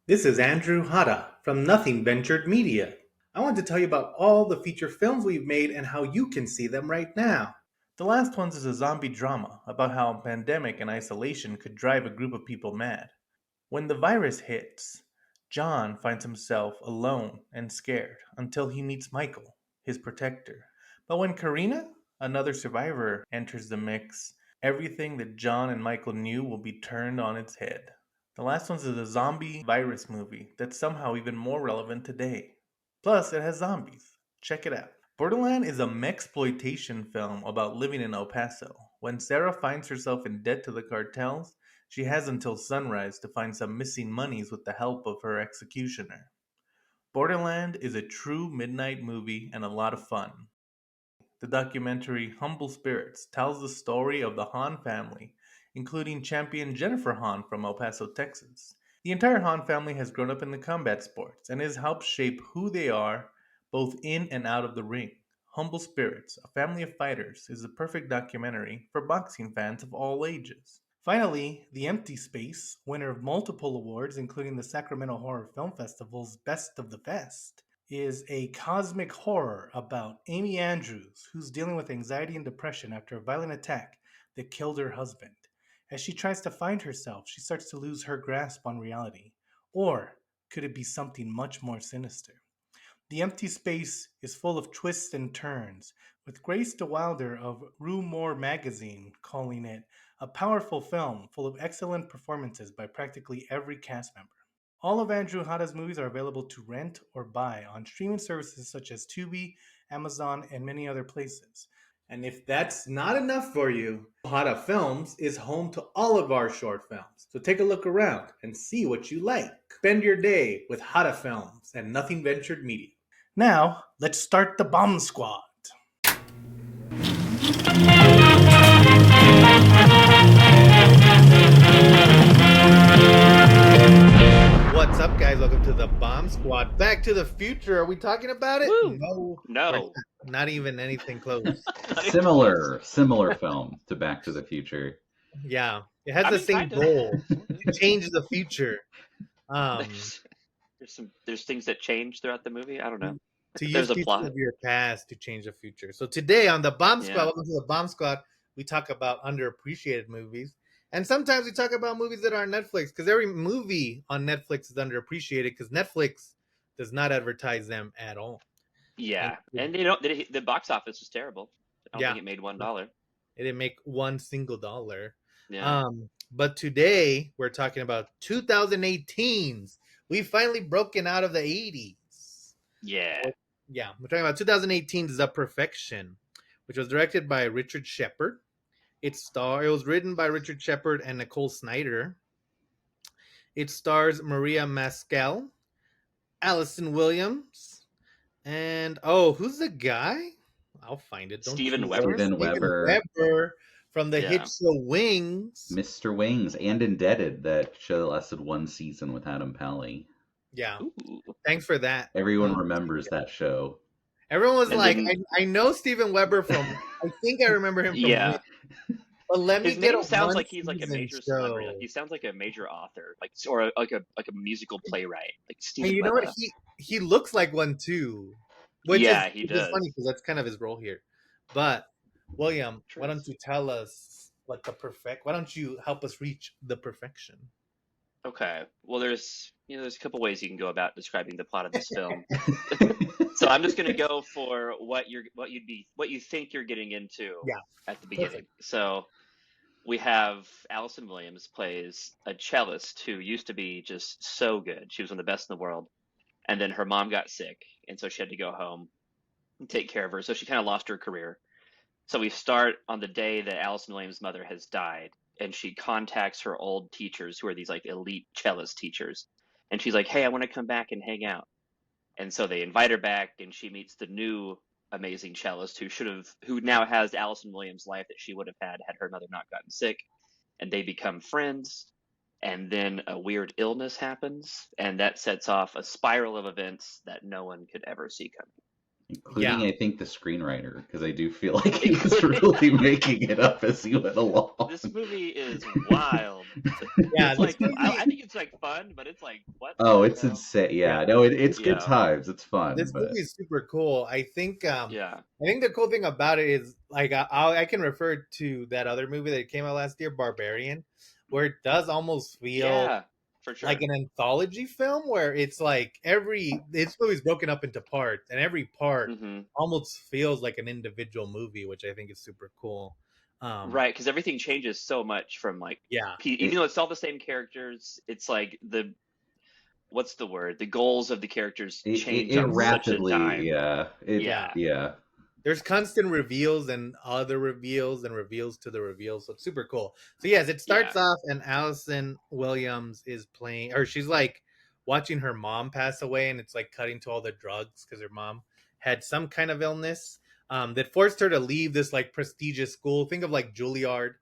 This is Andrew Hada from Nothing Ventured Media. I want to tell you about all the feature films we've made and how you can see them right now. The last one is a zombie drama about how a pandemic and isolation could drive a group of people mad. When the virus hits, John finds himself alone and scared until he meets Michael, his protector. But when Karina, another survivor, enters the mix, everything that John and Michael knew will be turned on its head. The last one's is a zombie virus movie that's somehow even more relevant today. Plus, it has zombies. Check it out. Borderland is a mexploitation film about living in El Paso. When Sarah finds herself in debt to the cartels, she has until sunrise to find some missing monies with the help of her executioner. Borderland is a true midnight movie and a lot of fun. The documentary Humble Spirits tells the story of the Hahn family, including champion Jennifer Hahn from El Paso, Texas. The entire Hahn family has grown up in the combat sports and has helped shape who they are both in and out of the ring. Humble Spirits, a family of fighters, is the perfect documentary for boxing fans of all ages. Finally, The Empty Space, winner of multiple awards, including the Sacramento Horror Film Festival's Best of the Best, is a cosmic horror about Amy Andrews, who's dealing with anxiety and depression after a violent attack that killed her husband. As she tries to find herself, she starts to lose her grasp on reality. Or could it be something much more sinister? The Empty Space is full of twists and turns, with Grace DeWilder of Rue Morgue magazine calling it a powerful film full of excellent performances by practically every cast member. All of Andrew Hada's movies are available to rent or buy on streaming services such as Tubi, Amazon, and many other places. And if that's not enough for you, Hada Films is home to all of our short films. So take a look around and see what you like. Spend your day with Hada Films and Nothing Ventured Media. Now, let's start the bomb squad. What's up, guys? Welcome to the Bomb Squad. Back to the Future. Are we talking about it? Woo! No. No. Not even anything close. Similar film to Back to the Future. Yeah. It has I the mean, same kind of. goal to change the future. There's things that change throughout the movie. I don't know. To use There's a pieces plot. of your past to change the future. So today on the Bomb Squad, Yeah. welcome to the Bomb Squad, we talk about underappreciated movies. And sometimes we talk about movies that are on Netflix because every movie on Netflix is underappreciated because Netflix does not advertise them at all. And Yeah. And the box office was terrible. I don't yeah, think it made $1. it didn't make one single dollar. Yeah. But today we're talking about 2018s. We finally broken out of the 80s. Yeah. Yeah, we're talking about 2018's The Perfection, which was directed by Richard Shepard. It was written by Richard Shepard and Nicole Snyder. It stars Maria Maskell, Allison Williams, and who's the guy? I'll find it. Don't Steven you Weber. worry. Steven Steven Weber, Weber from the hit Yeah. show Wings. Mr. Wings, and Indebted, that show lasted one season with Adam Pally. Yeah, Ooh. thanks for that. Everyone remembers that show. Everyone was And like, then I know Steven Weber from, I think I remember him from Wings, yeah. but let me His get a name sounds one like he's like a season major celebrity. Like show. he sounds like a major author, like a musical playwright, like And Steven you know what? Weber. He looks like one too, Yeah, he which is does. funny because that's kind of his role here. But William, why don't Truth. you tell us what the perfect? Why don't you help us reach the perfection? Okay. Well, there's a couple ways you can go about describing the plot of this film. So I'm just going to go for what you think you're getting into Yeah, at the beginning. perfect. So we have Allison Williams plays a cellist who used to be just so good. She was one of the best in the world. And then her mom got sick, and so she had to go home and take care of her. So she kind of lost her career. So we start on the day that Allison Williams' mother has died, and she contacts her old teachers, who are these like elite cellist teachers. And she's like, "Hey, I want to come back and hang out." And so they invite her back, and she meets the new amazing cellist who now has Allison Williams' life that she would have had her mother not gotten sick. And they become friends. And then a weird illness happens, and that sets off a spiral of events that no one could ever see coming. including Yeah. I think the screenwriter, because I do feel like he was Including- really making it up as he went along. This movie is wild. Yeah, It's this like movie I think it's like fun, but it's like what Oh, the it's hell? insane. yeah, Yeah, no, it's good Yeah, times. It's fun, this but movie is super cool. yeah, I think the cool thing about it is like I can refer to that other movie that came out last year, Barbarian, where it does almost feel yeah, for like sure. an anthology film where it's like every this movie's broken up into parts and every part Hmm. almost feels like an individual movie, which I think is super cool. Right, because everything changes so much from like Yeah, it even though it's all the same characters, it's like the what's the word? The goals of the characters change it on such a rapidly, dime. yeah, yeah. yeah. There's constant reveals and other reveals and reveals to the reveals, so it's super cool. So yes, it Yeah, starts off and Allison Williams is playing, or she's like watching her mom pass away, and it's like cutting to all the drugs because her mom had some kind of illness that forced her to leave this like prestigious school. Think of like Juilliard,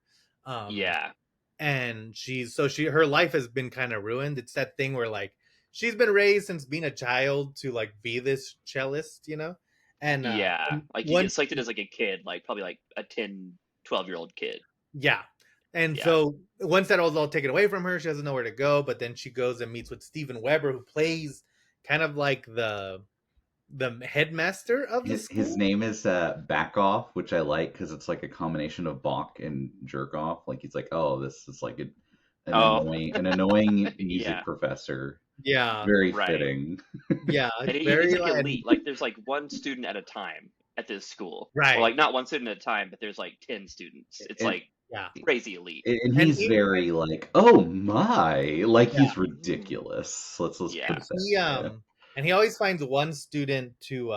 um, yeah, and she her life has been kind of ruined. It's that thing where like she's been raised since being a child to like be this cellist, and yeah. Like you one get selected as like a kid, like probably like a 10, 12-year-old kid. yeah. And Yeah. so once that was all taken away from her, she doesn't know where to go. But then she goes and meets with Steven Weber, who plays kind of like the headmaster of the His school. name is Back Off, which I like because it's like a combination of Bach and Jerk Off. Like he's like, oh, this is like Oh, an annoying music yeah, professor. Yeah, Very right. fitting. yeah, And it's he's very like like elite. Like there's like one student at a time at this school, or right. like not one student at a time, but there's like 10 students. It's And like Yeah, crazy elite. and and he's very like, oh my, like yeah, he's ridiculous. Let's put Yeah, it that he way. and he always finds one student to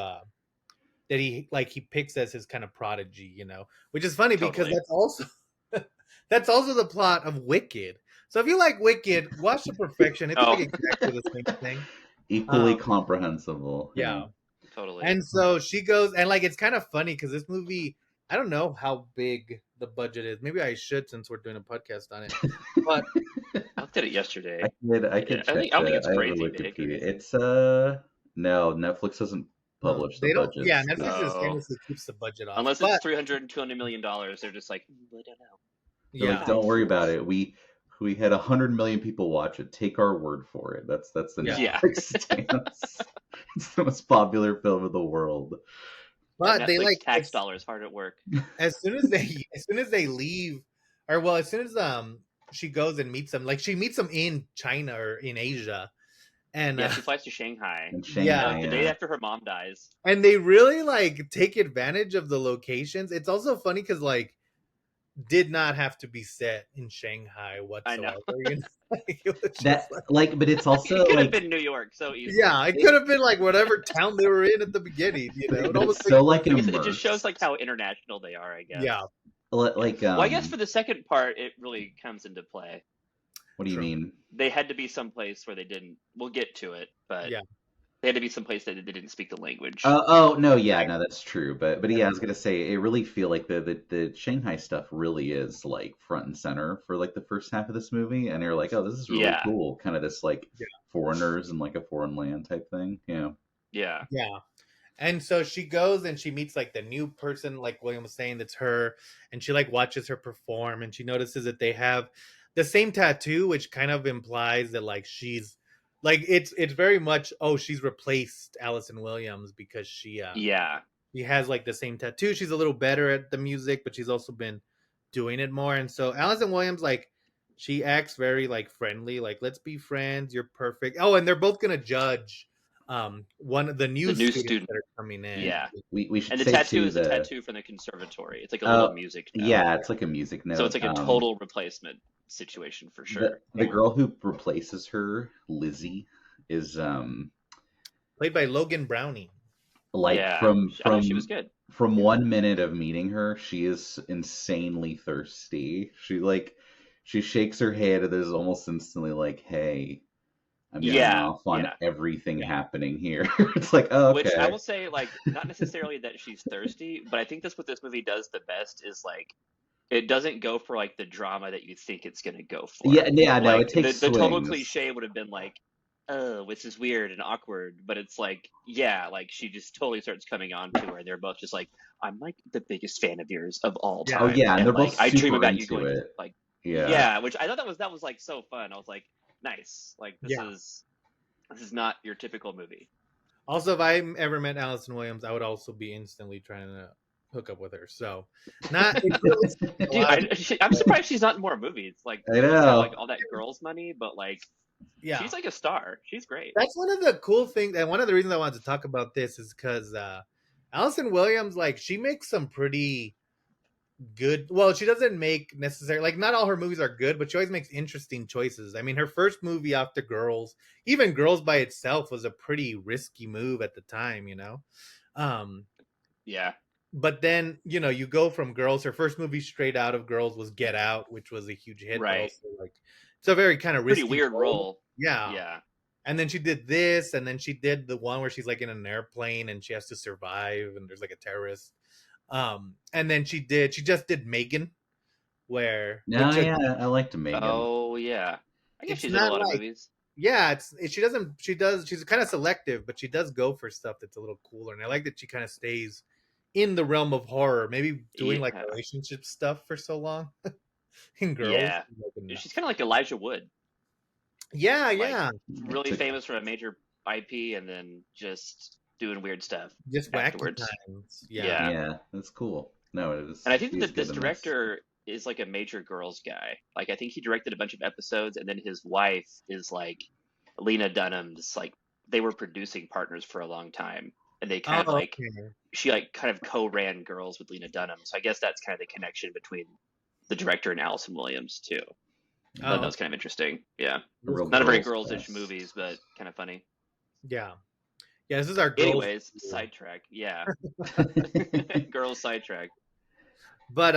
that he picks as his kind of prodigy, which is funny because totally. that's also the plot of Wicked. So if you like Wicked, watch The Perfection. It's like Oh, exactly the same thing. Equally Um, comprehensible. Yeah. yeah. totally. And so she goes, and like it's kind of funny because this movie, I don't know how big the budget is. Maybe I should since we're doing a podcast on it. But I looked at it I yesterday. I Yeah, could check I don't think that. it's I have the crazy big. Wikipedia. It's no, Netflix doesn't no, publish the they don't. Yeah, budgets. Netflix just Oh, famously keeps the budget off. unless it's But 300 $200 million, they're just like, I don't know. They're yeah, like, don't worry about it. We had 100 million people watch it. Take our word for it. That's the Yeah. Yeah, Netflix stance. It's the most popular film in the world. but they Netflix like tax dollars hard at work. as soon as they leave, or well, as soon as she goes and meets them, like she meets them in China or in Asia, and Yeah, she flies to Shanghai In yeah, Shanghai, the day yeah. after her mom dies. and they really like take advantage of the locations. It's also funny because like did not have to be set in Shanghai I know. whatsoever. Like, it was just That like, but it's also It could have like been New York so easily. yeah, it could have been like whatever town they were in at the beginning. It but almost it's so like I guess it just shows immersed. like how international they are, I guess. yeah, Like Well, I guess for the second part, it really comes into play. what do you true. mean? They had to be someplace where they didn't. We'll get to it, but Yeah. they had to be someplace that they didn't speak the language. Oh no, yeah, no, that's true. But yeah, I was gonna say it really feel like the Shanghai stuff really is like front and center for like the first half of this movie, and you're like, oh, this is really Yeah. cool, kind of this like Yeah. foreigners in like a foreign land type thing. Yeah. Yeah. Yeah. And so she goes and she meets like the new person, like William was saying, that's her, and she like watches her perform, and she notices that they have the same tattoo, which kind of implies that like she's like it's very much she's replaced Allison Williams because Yeah. she has like the same tattoo. She's a little better at the music, but she's also been doing it more. And so Allison Williams, like, she acts very like friendly, like, let's be friends, you're perfect. Oh, and they're both gonna judge one of the new The new students student. that are coming in. Yeah. We should And the say tattoo too is a the tattoo from the conservatory. It's like a little music note. yeah, it's like a music note. So it's like a total replacement situation for sure. The girl who replaces her, Lizzie, is Played by Logan Browning. like Yeah. from I thought she was good. from 1 minute of meeting her, she is insanely thirsty. She shakes her head and there's almost instantly like, hey, I'm getting Yeah, off on yeah. everything Yeah. happening here. It's like, oh, okay. Which I will say, like, not necessarily that she's thirsty, but I think that's what this movie does the best is like it doesn't go for like the drama that you think it's gonna go for. Yeah, no, Like it takes the total swings. cliche would have been like oh, this is weird and awkward, but it's like, yeah, like she just totally starts coming on to her, and they're both just like, I'm like the biggest fan of yours of all Yeah. Oh time, yeah, and and they're both like I dream super about you into going to it. like, Yeah. yeah, which I thought that was like so fun. I was like, nice, like Yeah. this is not your typical movie. Also, if I ever met Allison Williams, I would also be instantly trying to hook up with her. So, not it's really a Dude, lot of I'm surprised she's not in more movies. Like I she must have like know. all that girls money, but like yeah. she's like a star. She's great. That's one of the cool things, and one of the reasons I wanted to talk about this is because Allison Williams, like, she makes some pretty good. Well, she doesn't make necessarily like not all her movies are good, but she always makes interesting choices. I mean, her first movie after Girls, even Girls by itself, was a pretty risky move at the time, you know. Um, Yeah, but then you go from Girls. Her first movie straight out of Girls was Get Out, which was a huge hit, but right. also like it's a very kind of Pretty risky weird role. role. Yeah. Yeah. And then she did this, and then she did the one where she's like in an airplane and she has to survive, and there's like a terrorist. And then she just did Megan, No, which yeah, I liked Megan. Oh yeah. I guess it's she's in a not lot of like, movies. yeah, she doesn't, she's kind of selective, but she does go for stuff that's a little cooler, and I like that she kind of stays in the realm of horror, maybe doing like Yeah. relationship stuff for so long in Girls. Yeah. Like, enough. She's kind of like Elijah Wood. Yeah, Like yeah, really Took- famous for a major IP and then just doing weird stuff just wacky afterwards. times. Yeah, Yeah. Yeah, that's cool. No, it was. And I think He's that this good in director is like a major girls guy. Like I think he directed a bunch of episodes, and then his wife is like Lena Dunham's. Like they were producing partners for a long time, and they kind of oh, like okay. she like kind of co-ran Girls with Lena Dunham. So I guess that's kind of the connection between the director and Allison Williams too. I thought that Oh, was kind of interesting. Yeah, A real not a very girls' girls-ish fest. movies, but kind of funny. yeah, yeah, this is our Girls. Anyways, sidetrack. Yeah, girls sidetrack. But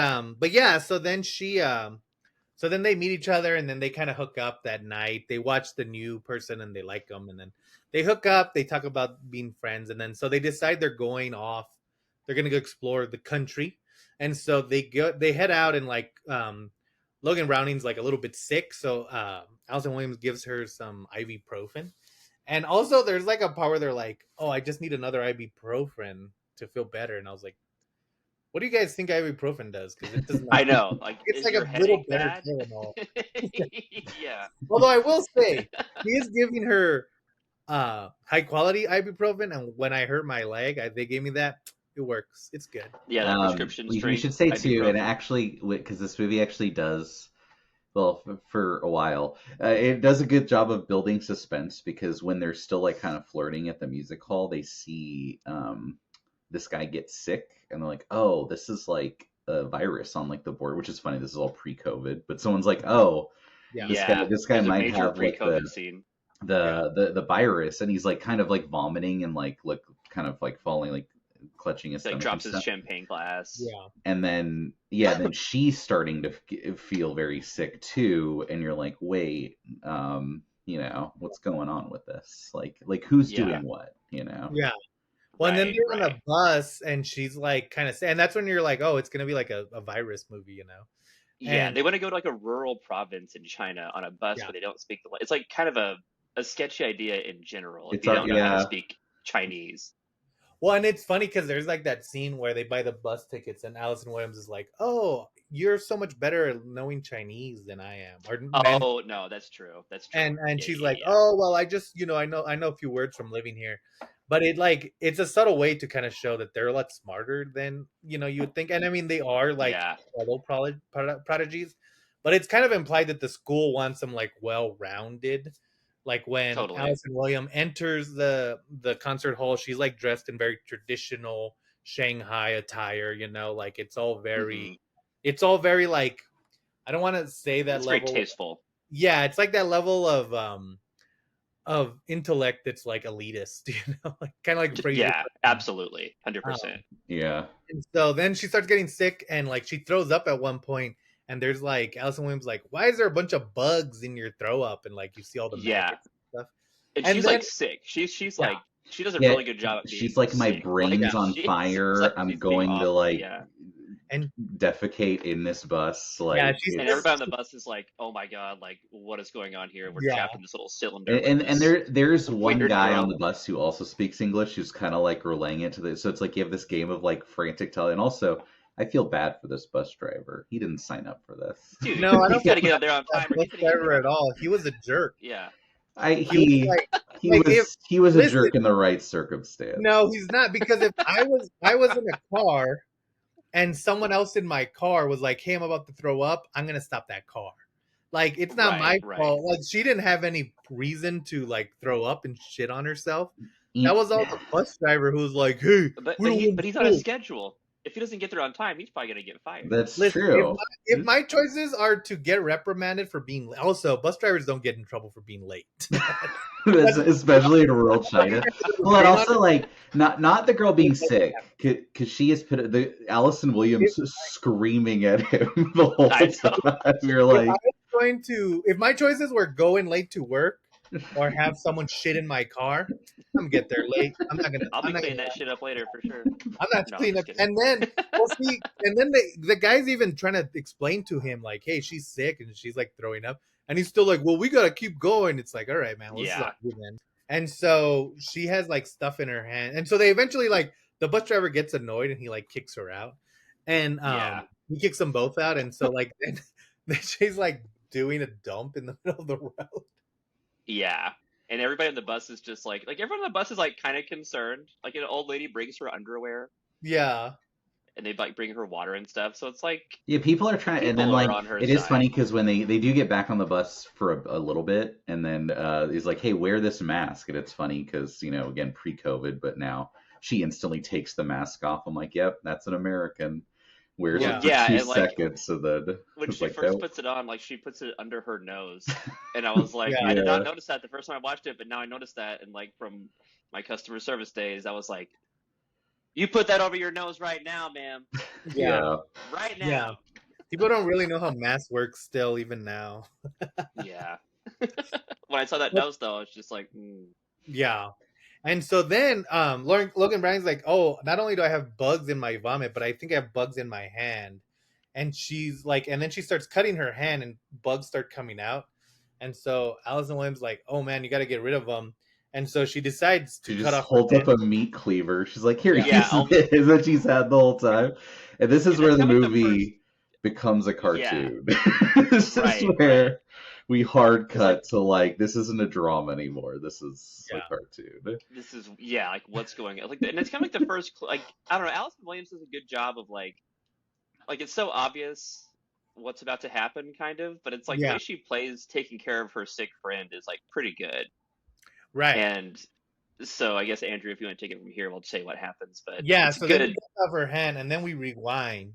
yeah, so then so then they meet each other, and then they kind of hook up that night. They watch the new person and they like them, and then they hook up, they talk about being friends, and then so they decide they're going off, they're gonna go explore the country. And so they head out, and like Logan Browning's like a little bit sick, so Allison Williams gives her some ibuprofen. And also there's like a part where they're like, oh, I just need another ibuprofen to feel better. And I was like, what do you guys think ibuprofen does? Because it doesn't. I know. Like, It's is like your a little headache better bad? Tylenol. Yeah. Although I will say, he is giving her high quality ibuprofen, and when I hurt my leg, they gave me that. It works. It's good. Yeah, that prescription We strength should say too, and ibuprofen. actually, because this movie actually does well for a while, it does a good job of building suspense because when they're still like kind of flirting at the music hall, they see this guy get sick, and they're like, "Oh, this is like a virus on like the board," which is funny. This is all pre-COVID, but someone's like, "Oh, Yeah. Yeah, this guy there's a might major have like pre-COVID scene. the virus," and he's like kind of like vomiting and like kind of like falling, like clutching his He like stomach and drops his stuff. champagne glass. Yeah. And then then she's starting to feel very sick too, and you're like, wait, what's going on with this? Like who's Yeah. doing what? Yeah. Well, and then Right, they're on right. a bus, and she's like kind of, and that's when you're like, oh, it's gonna be like a virus movie, you know? Yeah, And they want to go to like a rural province in China on a bus yeah, where they don't speak the. It's like kind of a sketchy idea in general if It's you don't know how to yeah, speak Chinese. well, and it's funny because there's like that scene where they buy the bus tickets, and Allison Williams is like, "Oh, you're so much better at knowing Chinese than I am," Oh no, that's true. That's true. and Yeah, she's yeah, like, yeah. "Oh, well, I just I know a few words from living here," but it's a subtle way to kind of show that they're a lot smarter than you would think. And I mean, they are like Yeah, fellow prodigies, but it's kind of implied that the school wants them like well rounded. Like when totally. Allison William enters the concert hall, she's like dressed in very traditional Shanghai attire. Like Hmm. it's all very like, I don't want to say that It's very level. tasteful. Yeah, it's like that level of intellect that's like elitist, like kind of like Fraser. Yeah, absolutely, 100%. yeah. And so then she starts getting sick, and like she throws up at one point, and there's like Allison Williams like, why is there a bunch of bugs in your throw up? And like you see all the Yeah, maggots and stuff. and And she's then like sick. She's yeah, like she does a Yeah, really good job at being she's like, my sick. Like brain's on she seems fire. like I'm she's being going to awful. like Yeah, and defecate in this bus. yeah, Like she And says, everybody on the bus is like, "Oh my god, like what is going on here? We're yeah, trapped in this little cylinder with and this there's one weird guy on girl." the bus who also speaks English who's kind of like relaying it to the. So it's like you have this game of like frantic tell, and also I feel bad for this bus driver. He didn't sign up for Dude, no, I he's don't got feel to get up there on bad time, for or bus he's gonna get in driver at trouble. all. He was a jerk. Yeah. I He was like if he was a listen, jerk in the right circumstance. no, he's not because if I was in a car and someone else in my car was like, "Hey, I'm about to throw up," I'm gonna stop that car. Like it's not my Right. fault. Like she didn't have any reason to like throw up and shit on herself. That E- was all the bus driver who was like, "Hey, But we don't want but to he's on a go." schedule. If he doesn't get there on time, he's probably gonna get fired. That's Listen, if true. my choices are to get reprimanded for being also bus drivers don't get in trouble for being late. That's especially in rural China. Well, and also like not the girl being sick because she is put the Allison Williams screaming at him the whole I know. time. You're like, If my choices were going late to work or have someone shit in my car, I'm gonna get there late. I'm not gonna. I'll be I'm not cleaning gonna. that shit up later for sure. I'm not No, I'm cleaning up. just kidding. And then we'll see. And then the guy's even trying to explain to him like, "Hey, she's sick and she's like throwing up," and he's still like, "Well, we gotta keep going." It's like, all right, man. Well, this is Yeah. on you then. And so she has like stuff in her hand, and so they eventually like the bus driver gets annoyed and he like kicks her out, and Yeah. he kicks them both out, and so like then she's like doing a dump in the middle of the road. Yeah. And everybody on the bus is just like everyone on the bus is like kind of concerned. Like an old lady brings her underwear Yeah. and they like bring her water and stuff. So it's like yeah, people are trying, and then people are like on her it is side. funny because when they do get back on the bus for a little bit, and then he's like, "Hey, wear this mask," and it's funny because again pre-COVID, but now she instantly takes the mask off. I'm like, "Yep, that's an American." Wears Yeah. it for Yeah, 2 and like seconds, so then when it's she like, first "Nope." puts it on, like she puts it under her nose, and I was like, Yeah. I did not Yeah. notice that the first time I watched it, but now I noticed that, and like from my customer service days, I was like, you put that over your nose right now, ma'am, Yeah. right Yeah. now. People don't really know how math works still, even now. Yeah. When I saw that But- nose, though, I was just like, Yeah. And so then Logan Bryan's like, "Oh, not only do I have bugs in my vomit, but I think I have bugs in my hand." And she's like, and then she starts cutting her hand and bugs start coming out. And so Allison Williams like, "Oh man, you got to get rid of them." And so she decides to She cut just off holds her up hand. a meat cleaver. She's like, "Here, Yeah, use this," that she's had the whole time. And this is And where that's the kind of like the movie becomes a cartoon. This Right, is where we hard It's like- cut to like this isn't a drama anymore. This is Yeah. a cartoon. this is like what's going on, like, and it's kind of like the first, like, I don't know, Allison Williams does a good job of like it's so obvious what's about to happen, kind of, but it's like the Yeah. way she plays taking care of her sick friend is like pretty good. Right. And so I guess Andrew, if you want to take it from here, we'll say what happens. But Yeah. it's So then good. we cut off her hand, and then we rewind,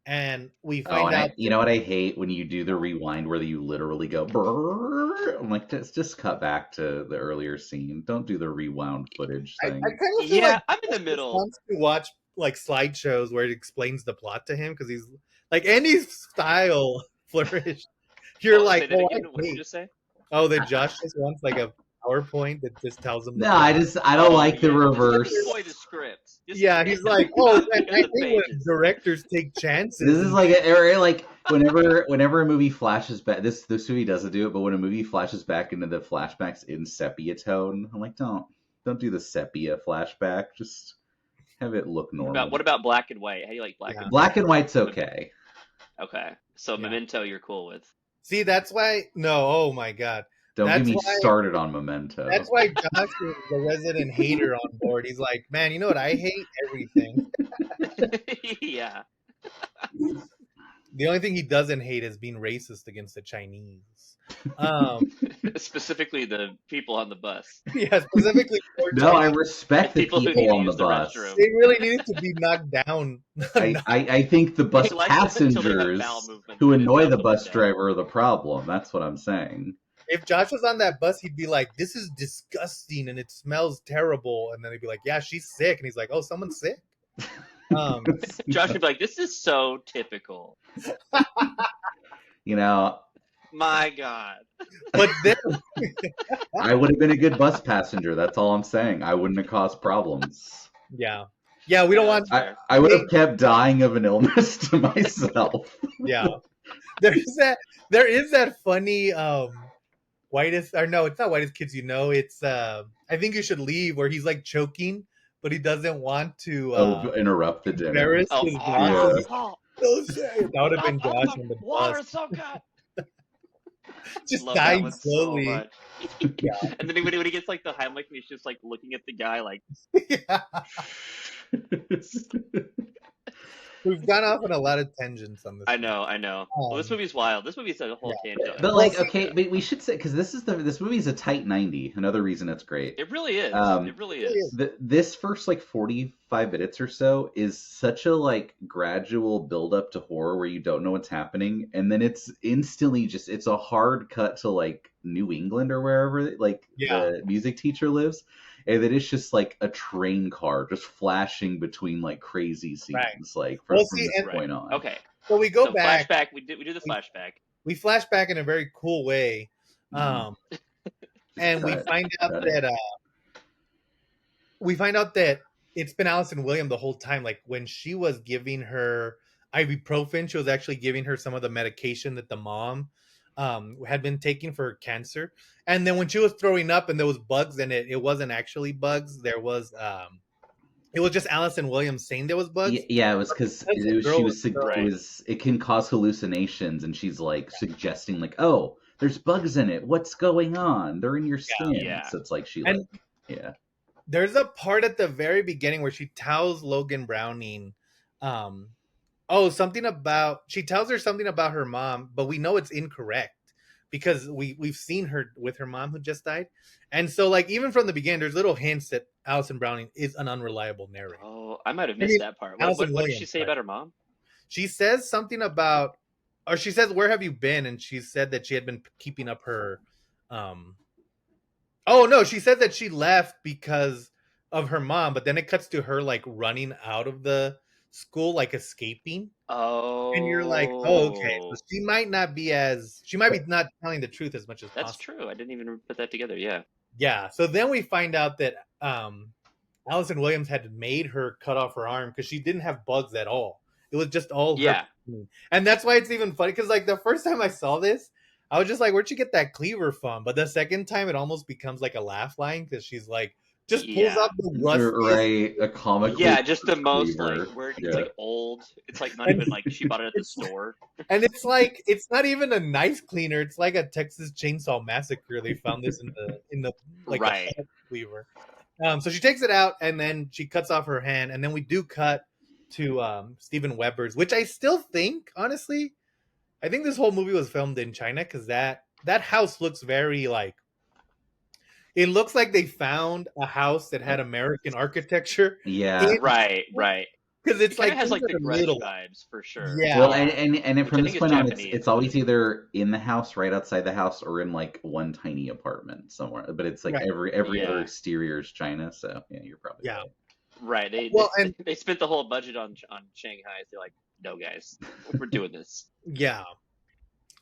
and we Oh, find and out. you know what I hate when you do the rewind where you literally go brrr. I'm like, just cut back to the earlier scene. Don't do the rewound footage I thing. kind of feel Yeah, like I'm in the he middle. wants to watch like slideshows where it explains the plot to him because he's like any style flourish. You're Say like, that oh, again. I What did you hate. just say? Oh, that Josh just wants like a PowerPoint that just tells him. The No, plot. I don't Oh, like the yeah, reverse. Just spoil the script. Just Yeah, he's like, oh, man, copy I the hate when pages. directors take chances. This is and- like like whenever a movie flashes back. This movie doesn't do it, but when a movie flashes back into the flashbacks in sepia tone, I'm like, don't do the sepia flashback. Just have it look normal. What about black and white? How do you like black Yeah. and Black and white's okay. white? Okay, so Yeah. Memento, you're cool with. See, that's why. No, oh my god, Don't That's get me why- started on Memento. that's why Josh is the resident hater on board. He's like, man, you know what? I hate everything. Yeah. The only thing he doesn't hate is being racist against the Chinese. Specifically the people on the bus. Yeah, specifically. For No, I Chinese. respect the People who people need to on the use the bus. restroom. They really needed to be knocked down. I think the bus They like them until they have passengers bowel movements who and annoy it's the not bus down. driver are the problem. That's what I'm saying. If Josh was on that bus, he'd be like, "This is disgusting and it smells terrible." And then he'd be like, "Yeah, she's sick." And he's like, "Oh, someone's sick." Josh would be like, this is so typical. You know, My God. But then, I would have been a good bus passenger. That's all I'm saying. I wouldn't have caused problems. yeah. Yeah, we don't Yeah, want. that's fair. I would have kept dying of an illness to myself. Yeah, there's that. There is that funny whitest or no, it's not whitest kids. It's I think you should leave where he's like choking, but he doesn't want to Oh, interrupt the dinner. embarrass Oh, his boss. So Yeah. he's so serious. That would have been Josh the on the bus, water's so good. just Love that dying one so slowly. much. And then when he gets like the Heimlich, and he's just like looking at the guy like, Yeah. We've gone off on a lot of tangents on this I one. know, I know. Well, this movie's wild. This movie's a whole Yeah. tangent. But Well, like, okay, but we should say because this movie's a tight 90. Another reason it's great. It really is. Um, It really is. This first like 45 minutes or so is such a like gradual build up to horror where you don't know what's happening, and then it's instantly just it's a hard cut to like New England or wherever like Yeah. the music teacher lives, and then it's just like a train car just flashing between like crazy scenes Right. like Well, from see, this and point on. Okay. so we go So back. flashback. We do the flashback. We flash back in a very cool way, Mhm. and we Cut, find out cut it. that it's been Allison William the whole time. Like when she was giving her ibuprofen, she was actually giving her some of the medication that the mom had been taking for cancer. And then when she was throwing up and there was bugs in it, it wasn't actually bugs. There was it was just Allison Williams saying there was bugs. Yeah, it was because Because the girl she was was Right. it can cause hallucinations, and she's like suggesting like, oh, there's bugs in it. What's going on? They're in your skin. Yeah. So it's like she And- like yeah. There's a part at the very beginning where she tells Logan Browning, she tells her something about her mom, but we know it's incorrect because we've seen her with her mom who just died, and so like even from the beginning, there's little hints that Allison Browning is an unreliable narrator. Oh, I might have missed that part. Allison What did she Williams, say right? about her mom? She says something about, or she says, "Where have you been?" And she said that she had been keeping up her. Oh no, she said that she left because of her mom, but then it cuts to her like running out of the school, like escaping. Oh. And you're like, oh, okay. So she might be not telling the truth as much as That's possible. true. I didn't even put that together. Yeah. Yeah. So then we find out that Allison Williams had made her cut off her arm because she didn't have bugs at all. It was just all her. Yeah. And that's why it's even funny because like the first time I saw this, I was just like, where'd you get that cleaver from? But the second time it almost becomes like a laugh line because she's like just pulls Yeah. out the rustiest. Right, a comic. Yeah, just the most cleaver. like where it's Yeah. like old. It's like not even like she bought it at the store. And it's like it's not even a knife cleaner. It's like a Texas Chainsaw Massacre. They found this in the like Right. a cleaver. So she takes it out and then she cuts off her hand, and then we do cut to Steven Weber's, which I still think, honestly, I think this whole movie was filmed in China because that house looks very like. It looks like they found a house that had American architecture. Yeah. Right. Because It it's kind like of has like things the that are Grudge little. vibes for sure. Yeah. Well, and Which from I this think is point on, Japanese. it's always either in the house, right outside the house, or in like one tiny apartment somewhere. But it's like Right. every other Yeah. exterior is China. So yeah, you're probably Yeah. right. Right. They spent the whole budget on Shanghai. They're like, no, guys, we're doing this. Yeah.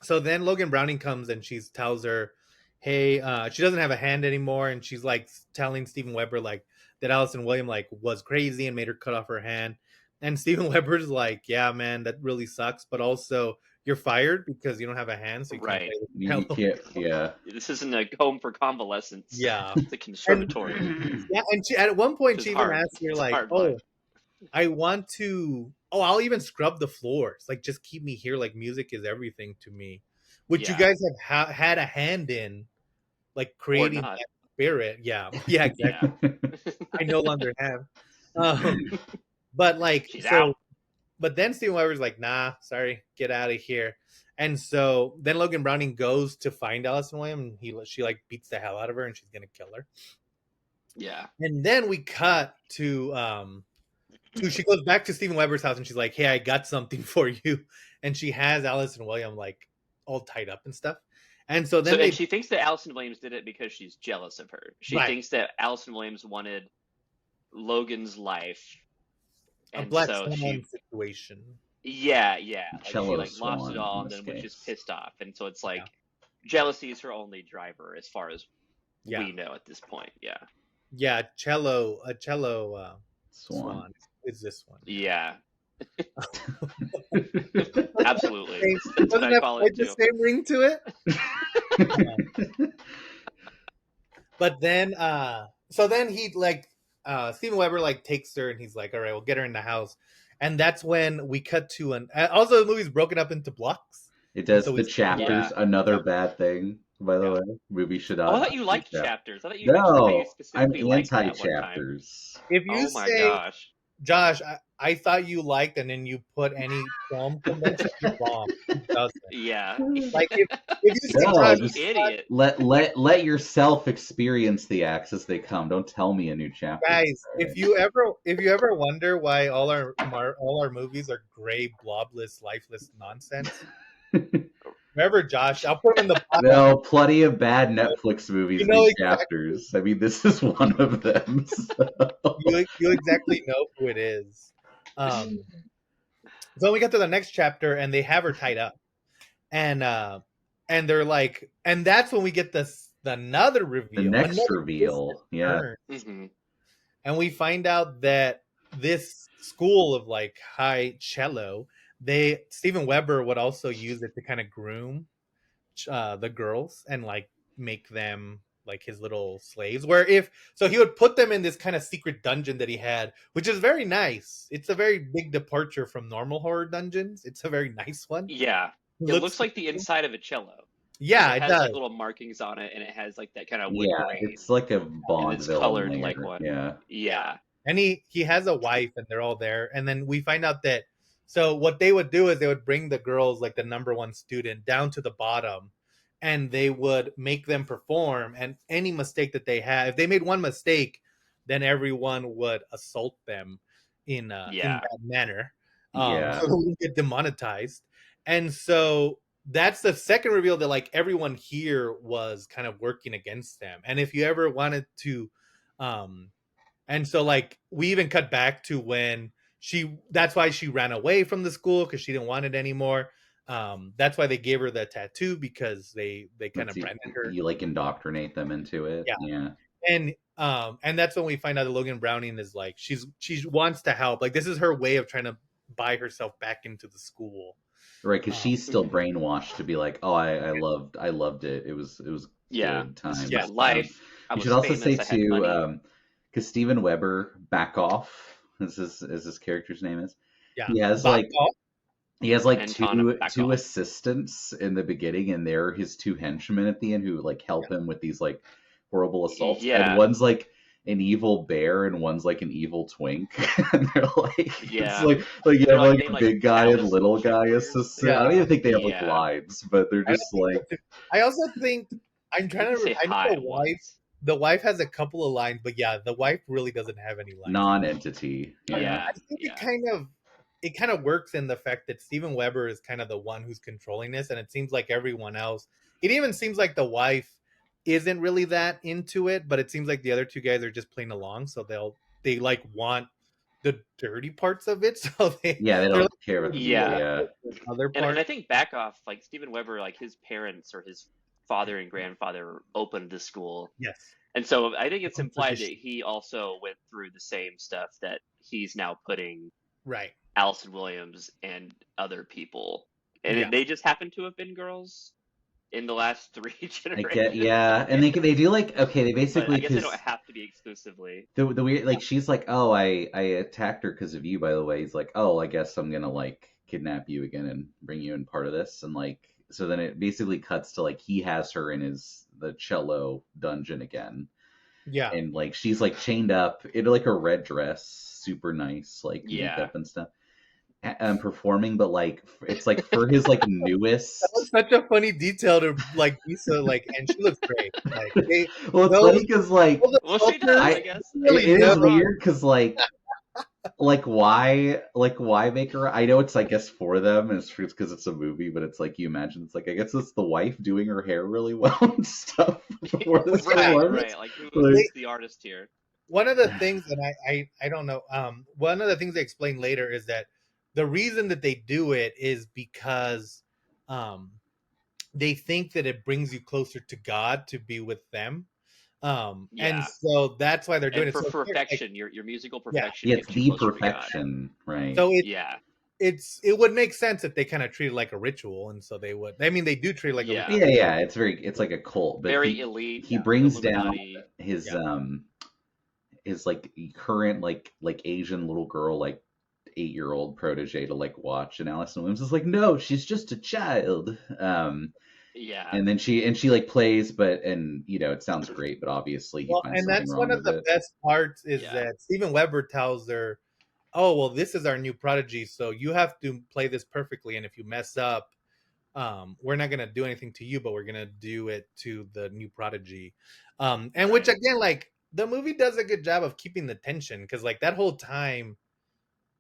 So then Logan Browning comes and she tells her, hey, she doesn't have a hand anymore. And she's like telling Steven Weber like that Allison William like was crazy and made her cut off her hand. And Steven Weber's like, yeah, man, that really sucks. But also you're fired because you don't have a hand. So you can't Right. play with You cello. can't. Yeah. This isn't a home for convalescents. Yeah. It's a conservatory. Yeah. And she, at one point Which she is even hard. asked her It's a like, hard oh, life. I want to, I'll even scrub the floors. Like just keep me here. Like music is everything to me. Which you Yeah. guys have had a hand in, like creating not. that spirit. Yeah, yeah, exactly. Yeah. I no longer have. But like, She's so, out. but then Steven Weber's like, nah, sorry, get out of here. And so then Logan Browning goes to find Allison William, and she like beats the hell out of her, and she's gonna kill her. Yeah. And then we cut to she goes back to Steven Weber's house, and she's like, hey, I got something for you, and she has Allison William like all tied up and stuff. And so then And she thinks that Allison Williams did it because she's jealous of her. She Right. thinks that Allison Williams wanted Logan's life. a And black so swan situation. Yeah. Like she Cello like lost swan it all in and this then was just case. pissed off. And so it's like jealousy is her only driver as far as Yeah. we know at this point. Yeah. Yeah, a cello Swan. is this one. Yeah, absolutely. Same, That's what doesn't I have call it quite the too. same ring to it. But then, so then he like, Steven Weber like takes her and he's like, all right, we'll get her in the house. And that's when we cut to also the movie's broken up into blocks. It And does so we the see a lot of chapters. Yeah. Another chapters. bad thing, by the Yeah. way. Movie should Oh, I not thought you do liked chapters. chapters. I thought you mentioned that you No, I'm specifically liked them anti at one time. chapters. If you Oh my say, gosh. Josh, I thought you liked, and then you put any film convention, you're wrong. He doesn't. Yeah. Like if you say, No, Josh, You just idiot. let yourself experience the acts as they come. Don't tell me a new chapter. guys, if you ever wonder why all our movies are gray, blobless, lifeless nonsense, remember Josh. I'll put him in the bottom. No, plenty of bad Netflix You movies know need exactly. chapters. I mean, this is one of them. So. You exactly know who it is. So we get to the next chapter, and they have her tied up, and they're like, and that's when we get this another The reveal, next another twist reveal, and yeah. turn. Hmm. And we find out that this school of like high cello, Steven Weber would also use it to kind of groom the girls and like make them like his little slaves. Where if so, he would put them in this kind of secret dungeon that he had, which is very nice. It's a very big departure from normal horror dungeons. It's a very nice one. Yeah. It looks like the inside of a cello. Yeah, It it has does. like little markings on it, and it has like that kind of wood Yeah, grain, it's like a and Bond it's villain colored like layer. one. Yeah. Yeah. And he has a wife, and they're all there. And then we find out that so what they would do is they would bring the girls, like the number one student, down to the bottom, and they would make them perform. And any mistake that they had, if they made one mistake, then everyone would assault them in Yeah. that manner. Yeah. So they would get demonetized. And so that's the second reveal that like everyone here was kind of working against them. And if you ever wanted to, um, and so like we even cut back to when that's why she ran away from the school because she didn't want it anymore. That's why they gave her the tattoo because they kind of branded her. You like indoctrinate them into it. Yeah. Yeah. And that's when we find out that Logan Browning is like she wants to help. Like this is her way of trying to buy herself back into the school. Right, because she's still Mhm. brainwashed to be like, oh, I loved it. It was Yeah. good This is times. my life. I You was should also say famous. I had money. too, because Steven Weber, back off, as his character's name is. Yeah. He has Back like off. he has like Anton two Backhoff. assistants in the beginning, and they're his two henchmen at the end who like help him with these like horrible assaults. Yeah. And one's like an evil bear, and one's like an evil twink. And they're like, Yeah. it's like you They're have like like named, a like, big guy and Alice little and guy Jupiter. assistant. I don't even think they have like Yeah. lines, but they're I just don't like think I also think I'm trying to. Say I know hi the wife. once. The wife has a couple of lines, but yeah, the wife really doesn't have any lines. non-entity. Yeah. I think Yeah. it kind of works in the fact that Steven Weber is kind of the one who's controlling this, and it seems like everyone else. It even seems like the wife isn't really that into it, but it seems like the other two guys are just playing along, so they like want the dirty parts of it, so Yeah, they they're don't like care about the Yeah. yeah. other And part. I think back off, like Steven Weber, like his parents or his father and grandfather opened the school. Yes, And so I think it's Oh, implied such a that he also went through the same stuff that he's now putting right. Allison Williams and other people. And Yeah. they just happen to have been girls in the last 3 I generations. get yeah, and they do like okay, they But I basically guess they because don't have to be exclusively. the weird like she's like, oh, I attacked her because of you. By the way, he's like, oh, I guess I'm gonna like kidnap you again and bring you in part of this, and like so then it basically cuts to like he has her in the cello dungeon again, Yeah. and like she's like chained up in like a red dress, super nice like Yeah. makeup and stuff, performing, but like it's like for his like newest. That was such a funny detail to like be so like, and she looks great. Like Well, it's those- funny because like all the Well, she does, sculptors I guess. really it is know. weird because like why make her? I know it's I guess for them and it's because it's a movie, but it's like you imagine it's like I guess it's the wife doing her hair really well and stuff before this Right, performance. right. Like who's Like- the artist here? One of the things, and I don't know. One of the things they explain later is that the reason that they do it is because, they think that it brings you closer to God to be with them. And Yeah. so that's why they're doing And it. for So it's like, perfection, your musical yeah. perfection Yeah, it's gets you the closer to God. perfection, right? So Yeah. it would make sense if they kind of treat it like a ritual, and so they would. I mean, they do treat it like a Yeah. ritual. Yeah, it's like a cult, but Very elite, he brings down Illuminati. his Yeah. like current like Asian little girl, like 8-year-old protege to like watch, and Allison Williams is like, no, she's just a child. Yeah. And then she like plays, but and it sounds great, but obviously he Well, finds and something that's one wrong of with the it. best parts is Yeah. that Steven Weber tells her, "Oh, well, this is our new prodigy, so you have to play this perfectly, and if you mess up, we're not gonna do anything to you, but we're gonna do it to the new prodigy." And which Right. again, like the movie does a good job of keeping the tension because like that whole time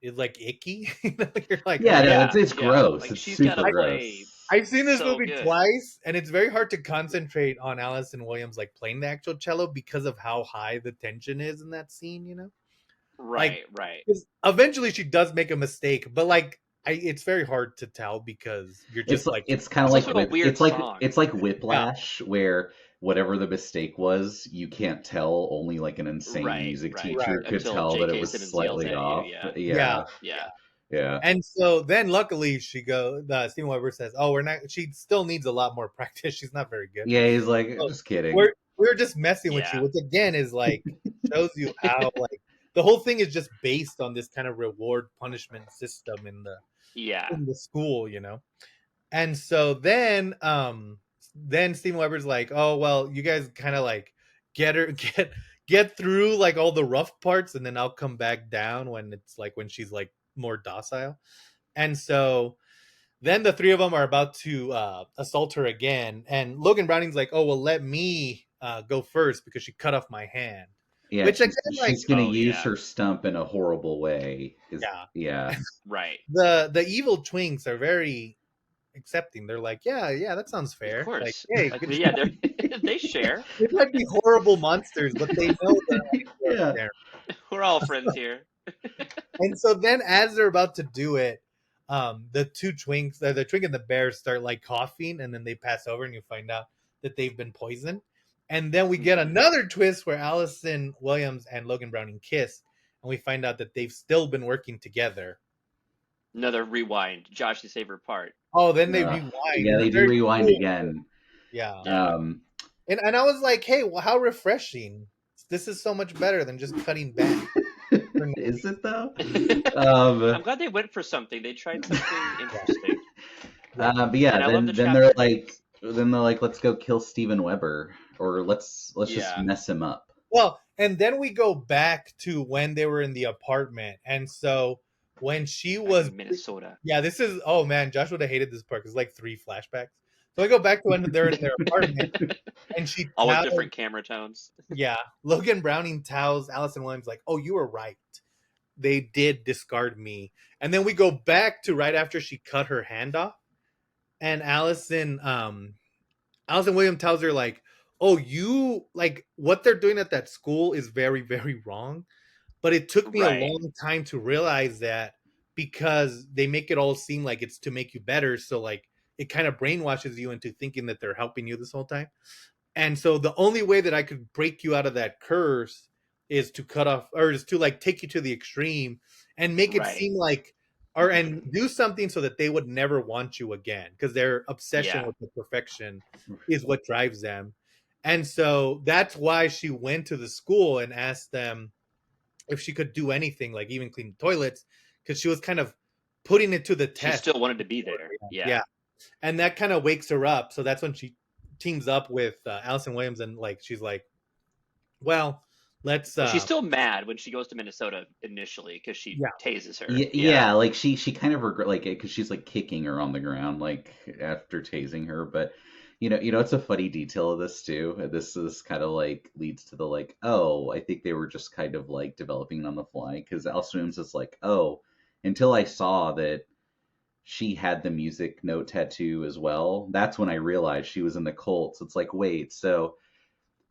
is like icky. You're like, Yeah, man, no, Yeah. it's Yeah. gross. Like It's she's got to super play gross. I've seen this so movie good. twice, and it's very hard to concentrate on Allison Williams like playing the actual cello because of how high the tension is in that scene. Like, Right. Right. 'cause eventually she does make a mistake, but like, it's very hard to tell because you're It's just like, it's kind of It's like also a weird song. it's like yeah, Whiplash, where whatever the mistake was, you can't tell. Only like an insane Right. music Right. teacher right, could Until tell that it J.K. was Simmons yells slightly at you. off. Yeah. yeah, Yeah, yeah. Yeah. yeah, And so then, luckily, Steven Weber says, "Oh, we're not. She still needs a lot more practice. She's not very good. yeah. He's like, So just kidding. we're just messing with you," Yeah. which again is like shows you how like the whole thing is just based on this kind of reward punishment system Yeah. in the school. And so then Steven Weber's like, "Oh well, you guys kind of like get her get through like all the rough parts, and then I'll come back down when she's like more docile." And so then the three of them are about to assault her again, and Logan Browning's like, "Oh well, let me go first because she cut off my hand." Yeah, Which again, like, she's gonna Oh use yeah. her stump in a horrible way. yeah, Yeah, Right. the evil twinks are very accepting. They're like, "Yeah, yeah, that sounds Of fair. Like, course. hey, Like good yeah, job." they they share. They might be horrible monsters, but they know they're like yeah. there. We're all friends here. And so then, as they're about to do it, the two twinks, the twink and the bear, start like coughing, and then they pass over, and you find out that they've been poisoned. And then we get Mhm. another twist where Allison Williams and Logan Browning kiss, and we find out that they've still been working together. Another rewind. Josh's favorite part. Oh, then they Uh, rewind. yeah, It's they do very rewind cool. again. Yeah. Yeah. And I was like, hey, well, how refreshing. This is so much better than just cutting back. Is it though? I'm glad they went for something. They tried something interesting. But yeah, And I love the then chapter they're like, let's go kill Steven Weber, or let's just Yeah. mess him up. Well, and then we go back to when they were in the apartment. And so when she Back was in Minnesota. yeah, this is oh man, Josh would have hated this part because like 3 flashbacks. So I go back to when they're in their apartment and she All with tells different camera tones. yeah, Logan Browning tells Allison Williams like, "Oh, you were right. They did discard me." And then we go back to right after she cut her hand off, and Allison Williams tells her like, "Oh, you like what they're doing at that school is very, very wrong." But it took me a Right. long time to realize that because they make it all seem like it's to make you better. So like it kind of brainwashes you into thinking that they're helping you this whole time. And so the only way that I could break you out of that curse is to cut off or is to like take you to the extreme and make it Right. seem like or and do something so that they would never want you again because their obsession Yeah. with the perfection is what drives them. And so that's why she went to the school and asked them if she could do anything, like even clean the toilets, because she was kind of putting it to the She test. still wanted to be there. Yeah. Yeah. And that kind of wakes her up. So that's when she teams up with Allison Williams and like she's like, well, let's Well, she's still mad when she goes to Minnesota initially because she yeah. tases her. Yeah, like she kind of regret like because she's like kicking her on the ground like after tasing her, but it's a funny detail of this too. This is kind of like leads to the like, oh, I think they were just kind of like developing on the fly because Allison Williams is like, oh, until I saw that she had the music note tattoo as well, that's when I realized she was in the cult. So it's like, wait, so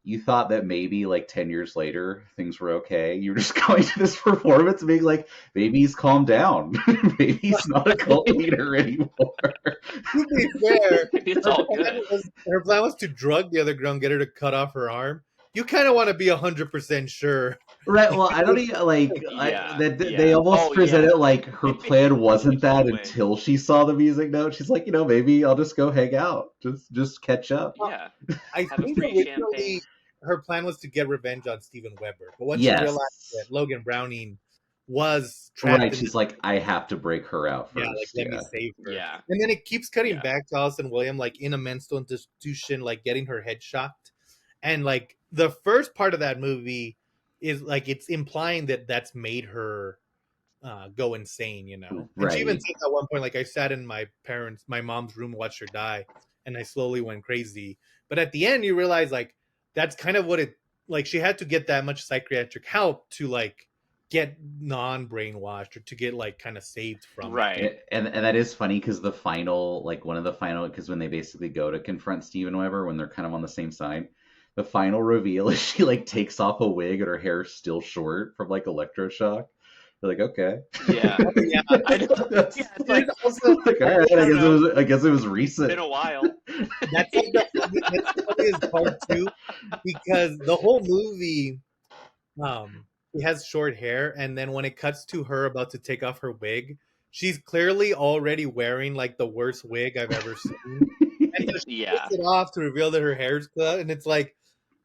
you thought that maybe like 10 years later things were okay. You were just going to this performance and being like, maybe he's calmed down. Maybe he's not a cult leader anymore. To be fair, Maybe it's all good. her plan was to drug the other girl and get her to cut off her arm. you kind of want to be 100% sure. Right. Well, I don't even Yeah, that they yeah. almost Oh present yeah. it like her plan wasn't She's gonna that win. until she saw the music note. She's like, maybe I'll just go hang out, just catch up. Yeah. I Have a think free champagne. originally her plan was to get revenge on Steven Weber, but once she realized that Yes. Logan Browning was trapped Right. in this, She's like, I have to break her out yeah, like first. let me Yeah. save her. Yeah. And then it keeps cutting Yeah. back to Allison William, like in a mental institution, like getting her head shocked. And like the first part of that movie is like it's implying that that's made her go insane, you know. And she even Right. says at one point, like, I sat in my mom's room, watched her die, and I slowly went crazy. But at the end, you realize like that's kind of what it like. She had to get that much psychiatric help to like get non-brainwashed or to get like kind of saved from it. Right. And that is funny because the final, like one of the final, because when they basically go to confront Steven Weber, when they're kind of on the same side, the final reveal is she like takes off a wig and her hair's still short from like electroshock. You're like, okay. Yeah. Oh, yeah, I know. That's Yeah, it's it like is also like, all right, I don't know. I guess it was It's been recent. a while. that's like that's the funniest part too, because the whole movie she has short hair, and then when it cuts to her about to take off her wig, she's clearly already wearing like the worst wig I've ever seen. And so she takes Yeah. it off to reveal that her hair's cut, and it's like,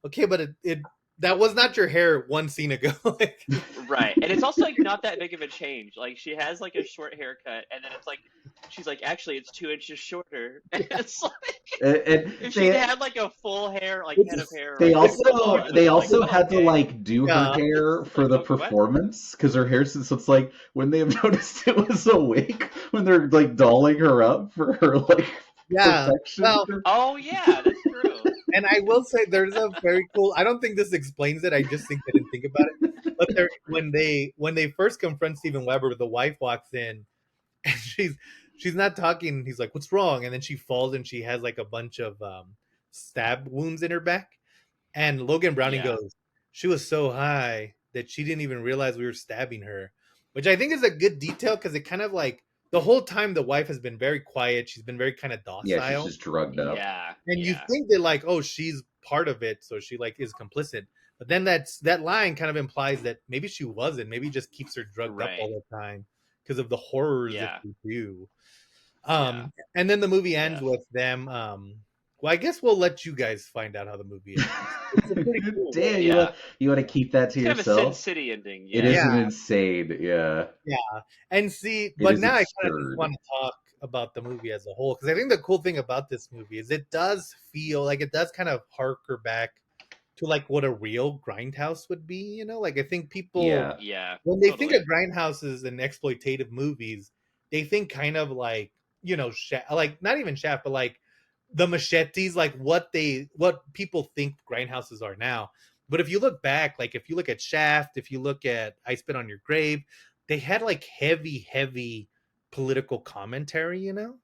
okay, but it that was not your hair one scene ago. Like, Right. And it's also like not that big of a change. Like she has like a short haircut and then it's like she's like, actually it's 2 inches shorter. And it's like And if she'd they had like a full hair, like head of it's hair they like it's so long, also you would they have been like, also oh, had to okay. like do her yeah, hair It's for like, the oh, what? performance because her hair, so it's like when they have noticed it was a wig when they're like dolling her up for her like yeah. perfection. Well, Oh yeah, that's true. and I will say there's a very cool. I don't think this explains it. I just think they didn't think about it. But there, when they first confront Steven Weber, the wife walks in and she's not talking. He's like, "What's wrong?" And then she falls and she has like a bunch of stab wounds in her back. And Logan Browning Yeah. goes, "She was so high that she didn't even realize we were stabbing her," which I think is a good detail because it kind of like the whole time the wife has been very quiet. She's been very kind of Yeah, she's docile, just drugged up. Yeah. and you Yeah. think that like, oh, she's part of it, so she like is complicit. But then that line kind of implies that maybe she wasn't. Maybe it just keeps her drugged up Right. all the time because of the horrors that Yeah. we do. Yeah. And then the movie ends Yeah. with them. Well, I guess we'll let you guys find out how the movie ends. It's a pretty cool way. Damn, Yeah. you want to keep that to It's kind of a Sin yourself? City ending. It Yeah. is an Yeah, insane, yeah. yeah. And see, It but is now I kind of just absurd. want to talk about the movie as a whole because I think the cool thing about this movie is it does feel like it does kind of harker back to like what a real grindhouse would be. You know, like I think people Yeah. Yeah. when they think of Totally. grindhouses and exploitative movies, they think kind of like like not even Shaft, but like the machetes, like what people think grindhouses are now. But if you look back, like if you look at Shaft, if you look at I Spit on Your Grave, they had like heavy political commentary. You know,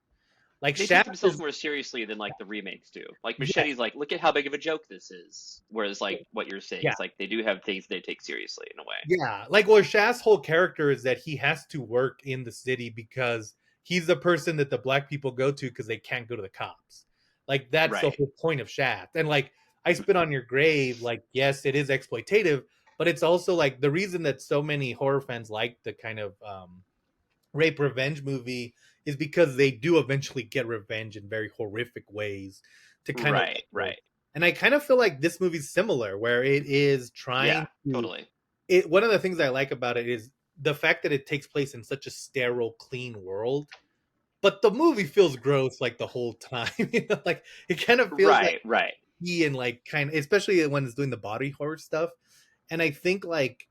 like They take Shaft themselves is more seriously than like the remakes do. Like yeah, Machete's like, look at how big of a joke this is. Whereas like what you're saying yeah. is like they do have things they take seriously in a way. Yeah, like well, Shaft's whole character is that he has to work in the city because he's the person that the black people go to because they can't go to the cops. Like that's the Right. whole point of Shaft. And like I Spit on Your Grave, like yes, it is exploitative, but it's also like the reason that so many horror fans like the kind of rape revenge movie is because they do eventually get revenge in very horrific ways to kind of Right. Right. and I kind of feel like this movie's similar where it is trying Yeah. to Totally. one of the things I like about it is the fact that it takes place in such a sterile, clean world. But the movie feels gross like the whole time. You know, like it kind of feels like Right. Right. he and like kind of especially when it's doing the body horror stuff. And I think like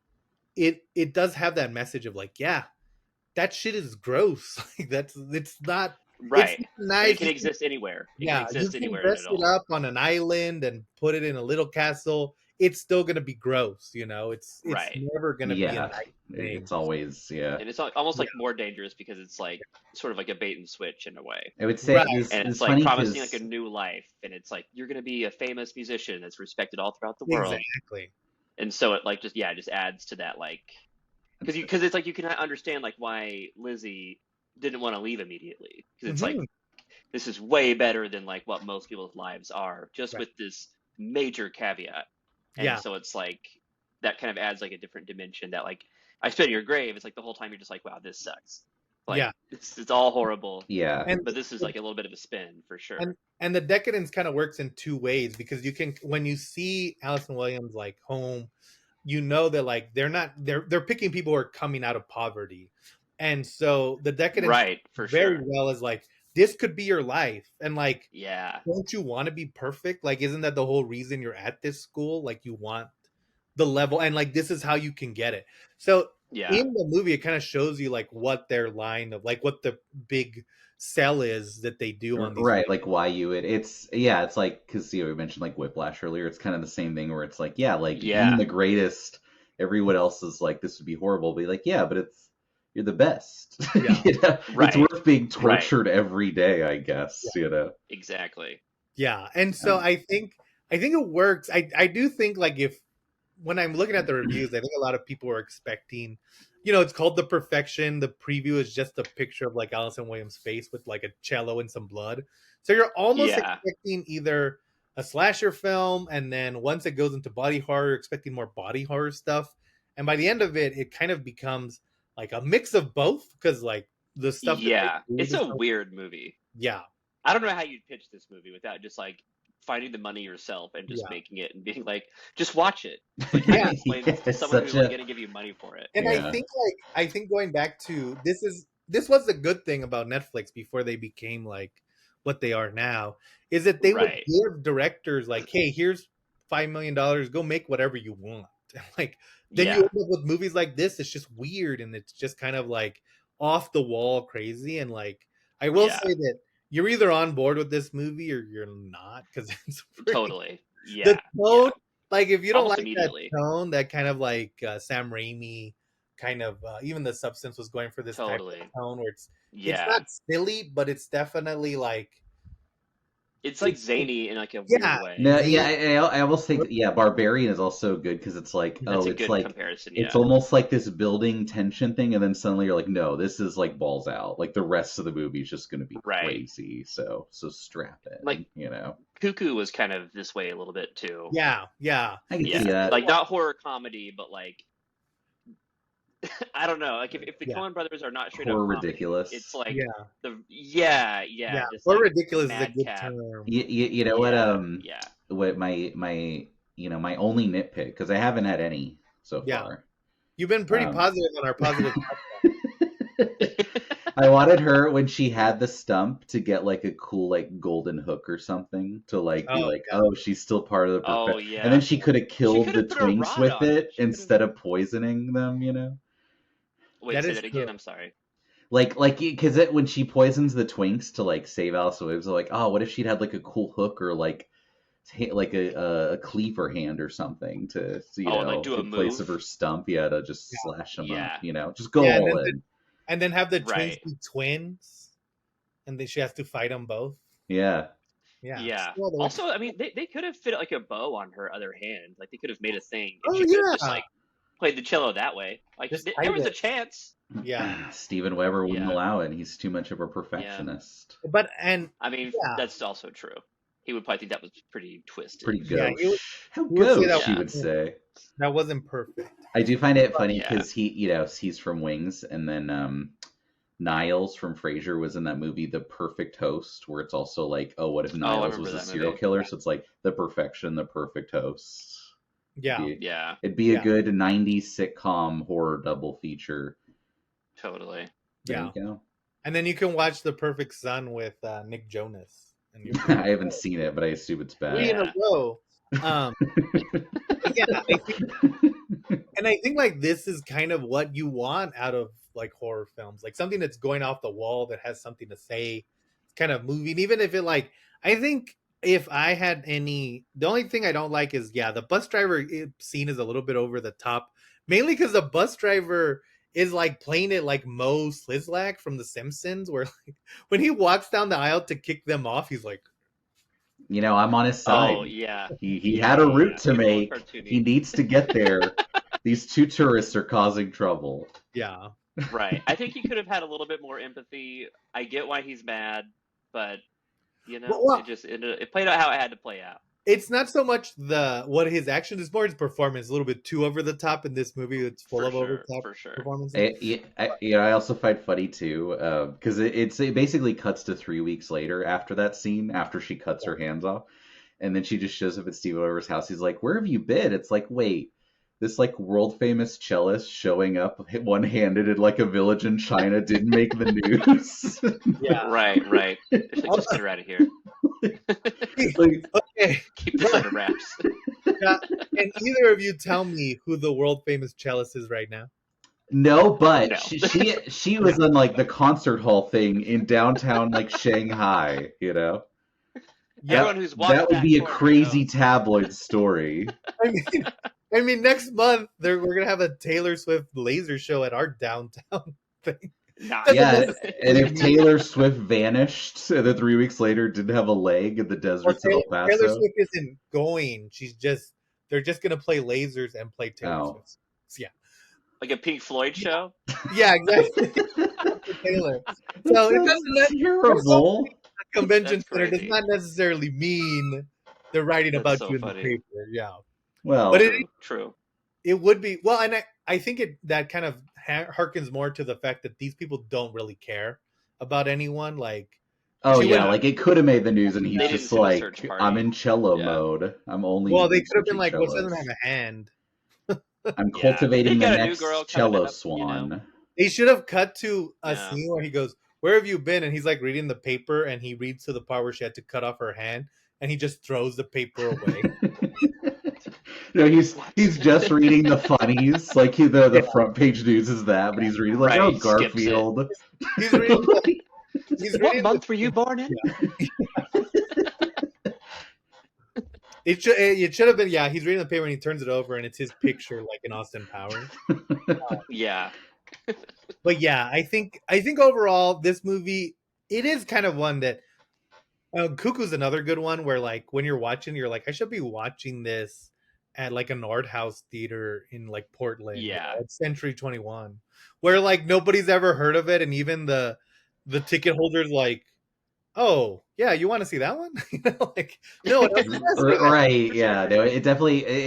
it does have that message of like, yeah, that shit is gross. Like it's Right. not And it nice. can exist anywhere. It can Yeah, you exist can anywhere in dress it it all. up on an island and put it in a little castle. It's still gonna be gross, you know. It's Right. never gonna be a Yeah. nice It's thing. always, yeah. And it's almost Yeah, like more dangerous because it's like sort of like a bait and switch in a way. I would say right. And it's this like funny promising like a because new life. And it's like you're gonna be a famous musician that's respected all throughout the world. Exactly. And so it like just adds to that like because it's like you can understand like why Lizzie didn't want to leave immediately because it's like Mhm. this is way better than like what most people's lives are just Right. with this major caveat. And Yeah, so it's like that kind of adds like a different dimension that like I spit in your grave. It's like the whole time you're just like, wow, this sucks. Like yeah, it's all horrible. Yeah. and But this is like a little bit of a spin for and sure. and the decadence kind of works in two ways because you can when you see Allison Williams like home, you know that like they're picking people who are coming out of poverty, and so the decadence Right, for very sure. well is like this could be your life, and like Yeah. don't you want to be perfect? Like, isn't that the whole reason you're at this school? Like, you want the level, and like, this is how you can get it. So, Yeah. in the movie, it kind of shows you like what their line of like what the big sell is that they do on these. Right, like why you would it's like because we mentioned like Whiplash earlier. It's kind of the same thing where it's like like being Yeah. the greatest, everyone else is like this would be horrible, but like but you're the best. Yeah, It's Right. worth being Right. tortured every day, I guess. Exactly. yeah, and so Um, I think it works. I do think like if when I'm looking at the reviews, I think a lot of people are expecting, it's called The Perfection. The preview is just a picture of like Allison Williams' face with like a cello and some blood. So you're almost Yeah. expecting either a slasher film, and then once it goes into body horror, you're expecting more body horror stuff. And by the end of it, it kind of becomes like a mix of both because like the stuff that they Yeah. do, It's a weird movie. yeah, I don't know how you'd pitch this movie without just like finding the money yourself and just yeah, making it and being like, just watch it. It's like, how do yeah. you explain this to It's someone such who's like a going to give you money for it? And yeah. I think going back to this was the good thing about Netflix before they became like what they are now, is that they would Right. give directors like, hey, here's $5 million, go make whatever you want. Like then you end Yeah. up with movies like this. It's just weird and it's just kind of like off the wall crazy. And like I will Yeah. say that you're either on board with this movie or you're not because it's pretty Totally. the Yeah. tone, Yeah. like if you don't Almost like that immediately. tone, that kind of like Sam Raimi kind of even the Substance was going for this type of Totally. tone where it's Yeah. not silly, but it's definitely like It's like it zany in like a weird yeah, way. No, zany. I almost think Barbarian is also good because it's like That's a it's good like comparison. it's Yeah. almost like this building tension thing, and then suddenly you're like, no, this is like balls out. Like the rest of the movie is just going to be Right. crazy. So strap Like in. Cuckoo was kind of this way a little bit too. Yeah. I can This see Yeah. is that. Like not horror comedy, but like I don't know. Like if the yeah, Coen brothers are not straight up Horror comedy, ridiculous. it's like yeah, just or like ridiculous is a good madcap. term. You know Yeah, yeah. what my my only nitpick, because I haven't had any so Yeah, far. you've been pretty Um, positive on our positive. I wanted her when she had the stump to get like a cool like golden hook or something to like be Oh like, yeah, oh, she's still part of the Oh perfect. And then yeah. she could have She killed could the have put a twinks rod with on it. it She could have. instead of poisoning them. Wait, that say is that again. true. I'm sorry. Like because it when she poisons the twinks to like save Alice Waves, they're like, oh, what if she'd had like a cool hook or like like a cleaver hand or something to Oh, and like do a in place of move. her stump, to just Yeah, slash them up, Yeah. just go yeah, all in. and then have the twins Right. be twins, and then she has to fight them both. Yeah. Yeah, Yeah. still the Also, I mean, they could have fit like a bow on her other hand. Like they could have made a thing, and oh she could have just yeah, like played the cello that way. Like just there hide was a it. chance. Yeah, Steven Weber wouldn't Yeah. allow it. He's too much of a Yeah. perfectionist. but and I mean, yeah, that's also true. He would probably think that was pretty twisted. Pretty yeah, gauche. How he would say gauche, that he Yeah. would say. that wasn't perfect. I do find it funny Yeah. because he's from Wings, and then Niles from Frasier was in that movie The Perfect Host, where it's also like, oh, what if I Niles remember was a that serial movie. killer? So it's like the perfection, the perfect host. Yeah, Yeah. It'd be a Yeah. good 90s sitcom horror double feature. Totally. There yeah, you go. and then you can watch The Perfect Son with Nick Jonas, and you're I haven't seen it, but I assume it's three in bad. a Yeah. row. Um, but yeah, I think like this is kind of what you want out of like horror films, like something that's going off the wall that has something to say, kind of moving, even if it like I think if I had the only thing I don't like is the bus driver scene is a little bit over the top, mainly because the bus driver is like playing it like Mo Slislak from The Simpsons, where like when he walks down the aisle to kick them off, he's like, I'm on his Oh side. yeah. He Yeah. had a Yeah. route to He's a little make. cartoony. He needs to get there. These two tourists are causing trouble. yeah, Right. I think he could have had a little bit more empathy. I get why he's mad, but well, it played out how it had to play out. It's not so much what his action is, more his performance. A little bit too over the top in this movie. It's full For of over sure, the top for sure. performances. I also find funny too, because it basically cuts to 3 weeks later after that scene, after she cuts her hands off, and then she just shows up at Steve Weber's house. He's like, "Where have you been?" It's like, wait, this like world famous cellist showing up one handed in like a village in China didn't make the news. Yeah. Right. Just get her out of here. Like, Okay. Keep this under wraps. Yeah. Can either of you tell me who the world famous cellist is right now? no, but No. she was in like the concert hall thing in downtown like Shanghai, you know? Yeah. Everyone who's walked That would that be a corner crazy knows. tabloid story. I mean, next month we're gonna have a Taylor Swift laser show at our downtown thing. Not. Yeah, and if mean- Taylor Swift vanished and then 3 weeks later didn't have a leg in the Well, deserts of El Taylor Paso. Swift isn't going. They're just gonna play lasers and play Taylor Oh. Swift. So, yeah. Like a Pink Floyd show? Yeah, exactly. Taylor. So it doesn't terrible. convention That's center does crazy. not necessarily mean they're writing That's about so you in funny. the paper. Yeah. Well, But True. it would be well, and I think that kind of harkens more to the fact that these people don't really care about anyone. Like, oh she yeah, went- like it could have made the news, and he's They just didn't do a like, search party. I'm in cello Yeah. mode. I'm only. well, they could have been like, researching well, she doesn't cellos. have a hand. I'm Yeah. cultivating They the got a new next girl coming cello up, swan. They should have cut to a Yeah. scene where he goes, "Where have you been?" And he's like reading the paper, and he reads to the part where she had to cut off her hand, and he just throws the paper away. No, he's just reading the funnies. Like the front page news is that, but he's reading like, Right, oh, he skips it. Garfield. He's reading. He's What reading month were you born in? It should have been, yeah, he's reading the paper and he turns it over and it's his picture like in Austin Powers. Yeah. But yeah, I think overall this movie, it is kind of one that Cuckoo's another good one where like when you're watching, you're like, I should be watching this at like an art house theater in like Portland, Yeah. at Century 21, where like nobody's ever heard of it, and even the ticket holders like, oh yeah, you want to see that one? You know, like no one else has it. Right, yeah. No, it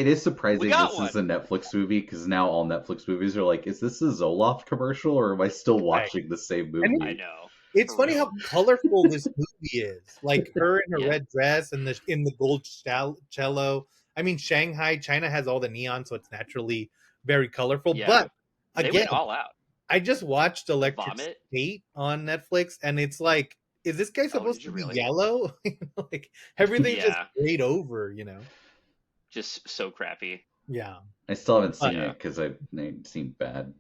is surprising We got this is a Netflix movie, because now all Netflix movies are like, is this a Zoloft commercial, or am I still watching the same movie? I know. It's For funny real. how colorful this movie is. Like her in her Yeah. red dress and in the gold cello. I mean, China has all the neon, so it's naturally very colorful. Yeah. But They again, went all out. I just watched Electric Vomit? State on Netflix, and it's like, is this guy supposed did to you be really? yellow? Like everything's just Yeah. grayed over, you know? Just so crappy. Yeah. I still haven't seen Yeah. it because it seemed bad.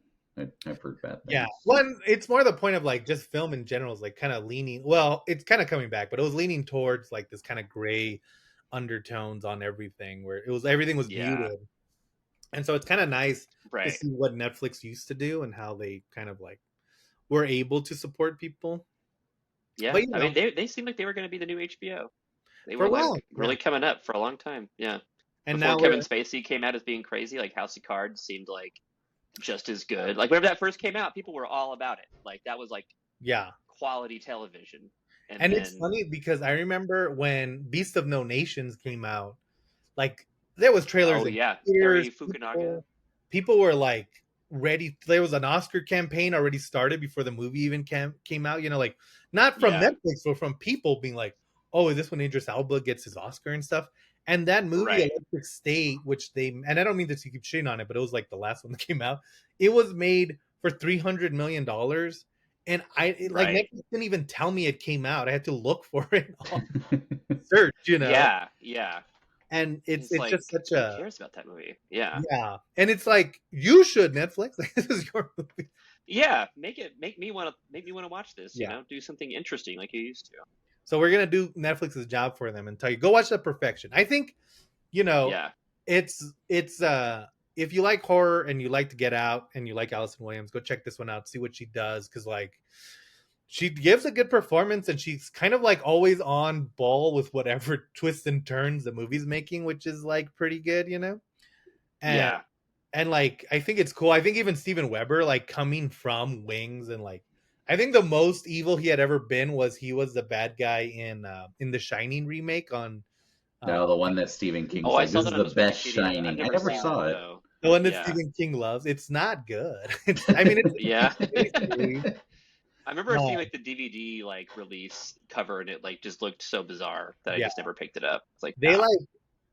I've heard bad things. Yeah. One, it's more the point of like just film in general is like kind of leaning. Well, it's kind of coming back, but it was leaning towards like this kind of gray undertones on everything, where everything was Yeah. muted, and so it's kind of nice to Right. see what Netflix used to do and how they kind of like were able to support people. Yeah. But, you I mean, know. they seemed like they were going to be the new HBO. They For were a like while, really yeah. coming up for a long time. Yeah. And Before now Kevin we're, Spacey came out as being crazy, like House of Cards seemed like just as good. Like whenever that first came out, people were all about it. Like that was like yeah. quality television. And then, it's funny because I remember when Beast of No Nations came out, like there was trailers oh in yeah, theaters, Cary Fukunaga. people were like ready. There was an Oscar campaign already started before the movie even came out, you know, like not from Yeah. Netflix, but from people being like, oh, is this when Idris Elba gets his Oscar and stuff? And that movie, Right. Electric State, which and I don't mean to keep shitting on it, but it was like the last one that came out. It was made for $300 million. And like Right. Netflix didn't even tell me it came out. I had to look for it on search, you know. Yeah, yeah. And it's like, just such who a cares about that movie? Yeah. yeah. And it's like, you should, Netflix. This is your movie. Yeah, make me want to watch this, Yeah. you know, do something interesting like you used to. So we're gonna do Netflix's job for them and tell you, go watch The Perfection. I think, you know, Yeah. it's if you like horror and you like to get out and you like Allison Williams, go check this one out, see what she does, because like she gives a good performance and she's kind of like always on ball with whatever twists and turns the movie's making, which is like pretty good, you know. And, Yeah. and like I think it's cool. I think even Steven Weber, like coming from Wings, and like I think the most evil he had ever been was he was the bad guy in the Shining remake on No, the one that Stephen King's Oh, I like, saw this is that on the just best Wikipedia. I've Shining. I never never seen saw that it. though. The one that Yeah. Stephen King loves. It's not good. I mean, it's Yeah. a I remember seeing like the DVD like release cover and it like just looked so bizarre that I yeah. just never picked it up. It's like, They nah.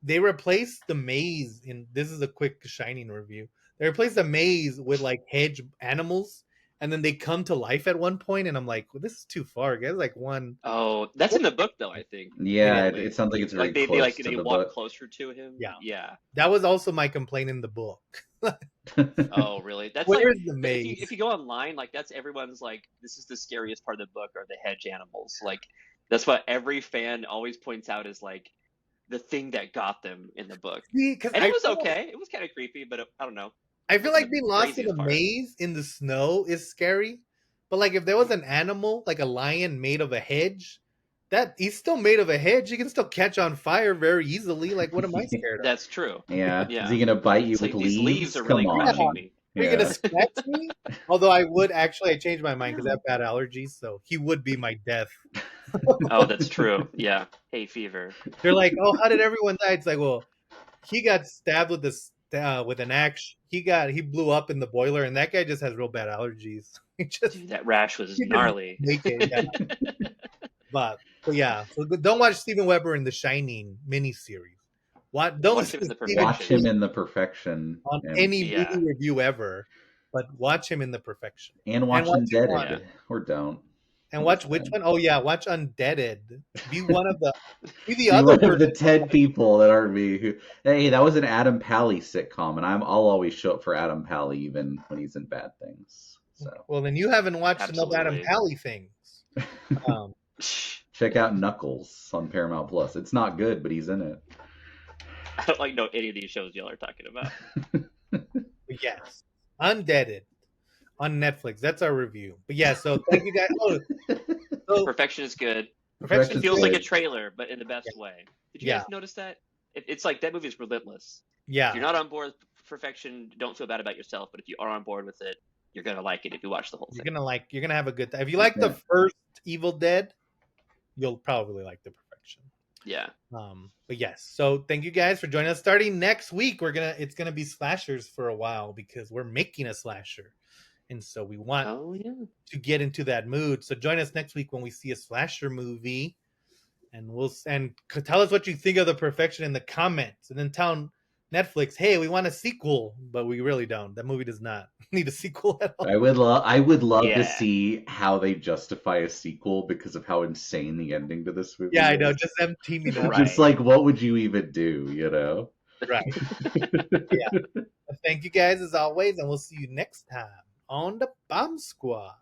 they replaced the maze in this is a quick Shining review. They replaced the maze with like hedge animals, and then they come to life at one point, and I'm like, well, this is too far, guys. Like one, Oh, that's in the book though, I think. Yeah, it sounds like it's very Like they like close to they the walk book. closer to him. yeah. Yeah. That was also my complaint in the book. Oh, really? That's like Where's the if you maze? go online, like that's everyone's like this is the scariest part of the book are the hedge animals. Like that's what every fan always points out as like the thing that got them in the book. Because And it was okay. It was kind of creepy, but I don't know. I It feel wasn't like the being lost in a craziest part. maze in the snow is scary. But like if there was an animal, like a lion made of a hedge, that he's still made of a hedge, he can still catch on fire very easily. Like what am I scared of? That's true. Yeah. Is Yeah. he gonna bite you It's with like these leaves leaves? are really Come Yeah. crushing on. me. Are you gonna Yeah. scratch me? Although I would actually, I changed my mind because I have bad allergies, so he would be my death. Oh, that's true. Yeah. Hay fever. They're like, "Oh, how did everyone die?" It's like, well, he got stabbed with this with an axe. He blew up in the boiler, and that guy just has real bad allergies. Dude, that rash was He did not gnarly. make it. Yeah. But yeah, so don't watch Steven Weber in the Shining miniseries. Don't Watch listen him in to the Steven Watch him Perfection. in the perfection on and any Yeah. movie review ever, but watch him in the Perfection and watch watch him on Undeaded. Yeah. Or don't. and It's watch which fine. one? Oh yeah, watch Undeaded. Be one of the be the Be other one of person. the 10 people that aren't me who hey, that was an Adam Pally sitcom, and I'll always show up for Adam Pally even when he's in bad things. So Well, then you haven't watched enough Adam Absolutely. Pally things. Um, check out Knuckles on Paramount Plus. It's not good, but he's in it. I don't like know any of these shows y'all are talking about. but yes, Undeaded on Netflix. That's our review. But yeah, so thank you guys. Oh, so Perfection is good. It Perfection's feels good. like a trailer, but in the best way. Did you Yeah. guys notice that? It's like that movie is relentless. Yeah, If you're not on board with Perfection, don't feel bad about yourself. But if you are on board with it, you're gonna like it if you watch the whole thing. you're gonna have a good time. If you like the first Evil Dead, you'll probably like the Perfection. Yeah. But yes, so thank you guys for joining us. Starting next week, it's gonna be slashers for a while because we're making a slasher, and so we want Oh yeah. to get into that mood. So join us next week when we see a slasher movie, and tell us what you think of the Perfection in the comments, and then tell Netflix, hey, we want a sequel, but we really don't. That movie does not need a sequel at all. I would love to Yeah. see how they justify a sequel because of how insane the ending to this movie Yeah, I is. know. Just them teaming up. Right. Just like, what would you even do, you know? Right. Yeah. Thank you guys as always, and we'll see you next time on the Bomb Squad.